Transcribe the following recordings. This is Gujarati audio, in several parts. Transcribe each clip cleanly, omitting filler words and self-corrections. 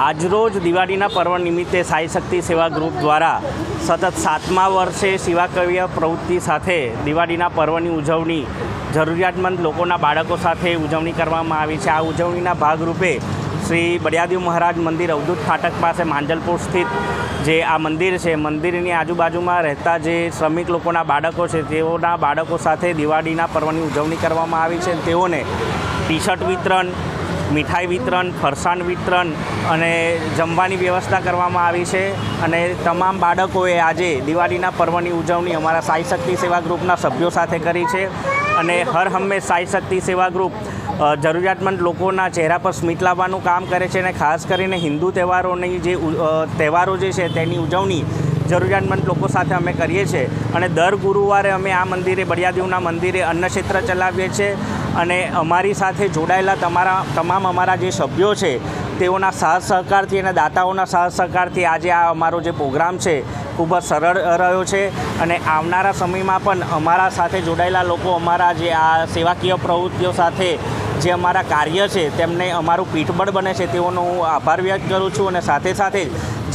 આજરોજ દિવાળીના પર્વ નિમિત્તે સાઈ શક્તિ સેવા ગ્રુપ દ્વારા સતત 7મા વર્ષે સેવાકીય પ્રવૃત્તિ સાથે દિવાળીના પર્વની ઉજવણી જરૂરિયાતમંદ લોકોના બાળકો સાથે ઉજવણી કરવામાં આવી છે। આ ઉજવણીના ભાગરૂપે શ્રી બળિયાદેવ મહારાજ મંદિર અવધૂત ફાટક પાસે માંજલપુર સ્થિત જે આ મંદિર છે, મંદિરની આજુબાજુમાં રહેતા જે શ્રમિક લોકોના બાળકો છે તેઓના બાળકો સાથે દિવાળીના પર્વની ઉજવણી કરવામાં આવી છે। તેઓને ટી શર્ટ વિતરણ, મીઠાઈ વિતરણ, ફરસાણ વિતરણ અને જમવાની વ્યવસ્થા કરવામાં આવી છે અને તમામ બાળકોએ આજે દિવાળીના પર્વની ઉજવણી અમારા સાઈ શક્તિ સેવા ગ્રુપના સભ્યો સાથે કરી છે અને હર હંમેશ સાઈ શક્તિ સેવા ગ્રુપ જરૂરિયાતમંદ લોકોના ચહેરા પર સ્મિત લાવવાનું કામ કરે છે અને ખાસ કરીને હિન્દુ તહેવારોની જે તહેવારો જે છે તેની ઉજવણી જરૂરિયાતમંદ લોકો સાથે અમે કરીએ છીએ અને દર ગુરુવારે અમે આ મંદિરે, બળિયાદેવના મંદિરે અન્નક્ષેત્ર ચલાવીએ છીએ અને અમારી સાથે જોડાયેલા તમામ અમારા જે સભ્યો છે તેઓના સાથ સહકારથી અને દાતાઓના સાથ સહકારથી આજે આ અમારો જે પ્રોગ્રામ છે ખૂબ જ સરળ રહ્યો છે અને આવનારા સમયમાં પણ અમારા સાથે જોડાયેલા લોકો અમારા જે આ સેવાકીય પ્રવૃત્તિઓ સાથે જે અમારા કાર્ય છે તેમને અમારું પીઠબળ બને છે તેઓનો હું આભાર વ્યક્ત કરું છું અને સાથે સાથે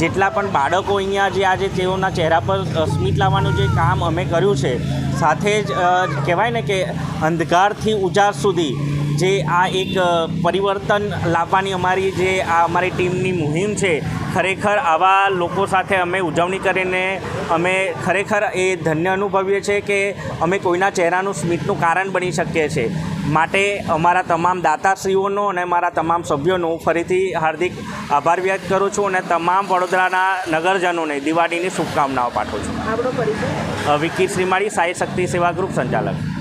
જેટલા પણ બાળકો અહીંયા જે આજે તેઓના ચહેરા પર સ્મિત લાવવાનું જે કામ અમે કર્યું છે, સાથે જ કહેવાય ને કે અંધકારથી ઉજાસ સુધી જે આ એક પરિવર્તન લાવવાની અમારી જે આ અમારી ટીમની મુહિમ છે, ખરેખર આવા લોકો સાથે અમે ઉજવણી કરીને અમે ખરેખર એ ધન્ય અનુભવીએ છીએ કે અમે કોઈના ચહેરાનું સ્મિતનું કારણ બની શકીએ છીએ। માટે અમારા તમામ દાતાશ્રીઓનો અને અમારા તમામ સભ્યોનો ફરીથી હાર્દિક આભાર વ્યક્ત કરું છું અને તમામ વડોદરાના નગરજનોને દિવાળીની શુભકામનાઓ પાઠવું છું। વિકી શ્રીમાળી, સાઈ શક્તિ સેવા ગ્રુપ સંચાલક।